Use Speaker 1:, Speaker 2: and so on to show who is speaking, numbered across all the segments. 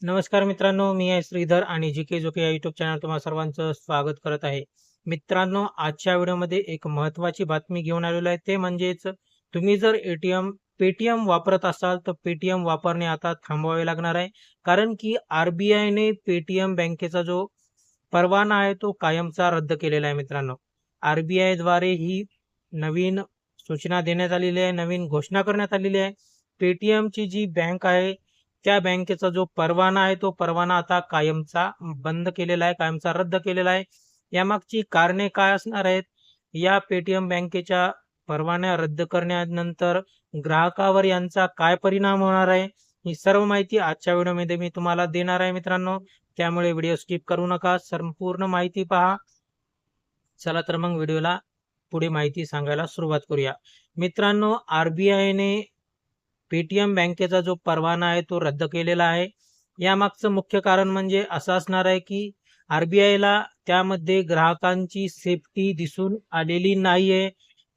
Speaker 1: नमस्कार मित्रांनो, मी आहे श्रीधर आणि जी के जोके या यूट्यूब चॅनल तुम्हा सर्वांचं स्वागत करत आहे. मित्रांनो, आजच्या व्हिडिओमध्ये एक महत्त्वाची बातमी घेऊन आलेलो आहे. ते म्हणजेच तुम्ही जर पेटीएम वापरत असाल तर पेटीएम वापरणे आता थांबवावे लागणार आहे. कारण की आर-बी-आयने पेटीएम बँकेचा जो परवाना आहे तो कायमचा रद्द केलेला आहे मित्रांनो. आर-बी-आयद्वारे ही नवीन सूचना देण्यात आलेली आहे, नवीन घोषणा करण्यात आलेली आहे. पेटीएमची जी बँक आहे त्या बँकेचा जो परवाना आहे तो परवाना आता कायमचा बंद केलेला आहे, कायमचा रद्द केलेला आहे. यामागची कारणे काय असणार आहेत? या पेटीएम बँकेच्या परवाना रद्द करण्यानंतर ग्राहकावर यांचा काय परिणाम होणार आहे? ही सर्व माहिती आजच्या व्हिडिओमध्ये मी तुम्हाला देणार आहे मित्रांनो. त्यामुळे व्हिडिओ स्किप करू नका, संपूर्ण माहिती पहा. चला तर मग व्हिडिओला पुढे माहिती सांगायला सुरुवात करूया. मित्रांनो, आर-बी-आयने पेटीएम बँकेचा जो परवाना आहे तो रद्द केलेला आहे. यामागचं मुख्य कारण म्हणजे असं असणार आहे की आर-बी-आयला त्यामध्ये ग्राहकांची सेफ्टी दिसून आलेली नाहीये.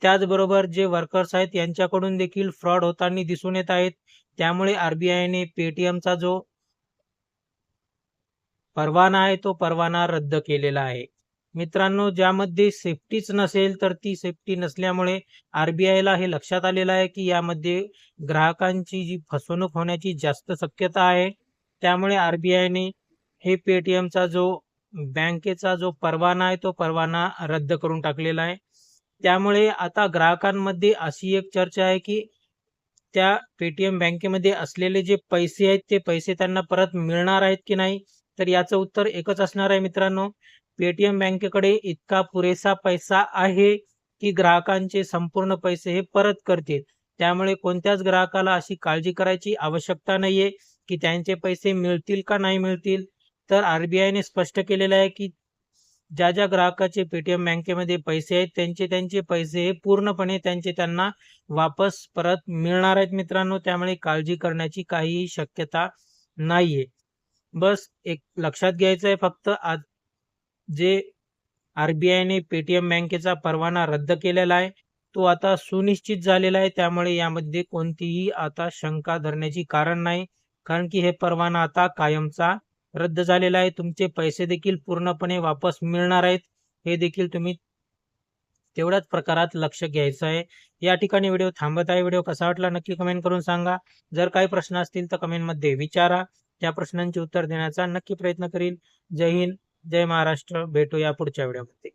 Speaker 1: त्याचबरोबर जे वर्कर्स आहेत यांच्याकडून देखील फ्रॉड होताना दिसून येत आहेत. त्यामुळे आर-बी-आयने पेटीएमचा जो परवाना आहे तो परवाना रद्द केलेला आहे. मित्रांनो, ज्यामध्ये सेफ्टीच नसेल तर ती सेफ्टी नसल्यामुळे आर-बी-आयला हे लक्षात आलेलं आहे की यामध्ये ग्राहकांची जी फसवणूक होण्याची जास्त शक्यता आहे. त्यामुळे आर-बी-आयने हे पेटीएमचा जो बँकेचा जो परवाना आहे तो परवाना रद्द करून टाकलेला आहे. त्यामुळे आता ग्राहकांमध्ये अशी एक चर्चा आहे की त्या पेटीएम बँकेमध्ये असलेले जे पैसे आहेत ते पैसे त्यांना परत मिळणार आहेत की नाही? तर याचं उत्तर एकच असणार आहे मित्रांनो. पेटीएम बँकेकडे इतका पुरेसा पैसा आहे की ग्राहकांचे संपूर्ण पैसे हे परत करतील. त्यामुळे कोणत्याच ग्राहकाला अशी काळजी करायची आवश्यकता नाहीये की त्यांचे पैसे मिळतील का नाही मिळतील. तर आर-बी-आयने स्पष्ट केलेलं आहे की ज्या ग्राहकाचे पेटीएम बँकेमध्ये पैसे आहेत त्यांचे पैसे हे पूर्णपणे त्यांना वापस परत मिळणार आहेत मित्रांनो. त्यामुळे काळजी करण्याची काहीही शक्यता नाहीये. बस एक लक्षात घ्यायचं आहे फक्त आज जे आर-बी-आयने पेटीएम बँकेचा परवाना रद्द केलेला आहे तो आता सुनिश्चित झालेला आहे. त्यामुळे यामध्ये कोणतीही आता शंका धरण्याची कारण नाही. कारण की हे परवाना आता कायमचा रद्द झालेला आहे. तुमचे पैसे देखील पूर्णपणे वापस मिळणार आहेत. हे देखील तुम्ही तेवढ्याच प्रकारात लक्ष घ्यायचं आहे. या ठिकाणी व्हिडिओ थांबत आहे. व्हिडिओ कसा वाटला नक्की कमेंट करून सांगा. जर काही प्रश्न असतील तर कमेंटमध्ये विचारा. त्या प्रश्नांचे उत्तर देण्याचा नक्की प्रयत्न करील. जय हिंद, जय महाराष्ट्र. भेटूया पुढच्या व्हिडिओमध्ये.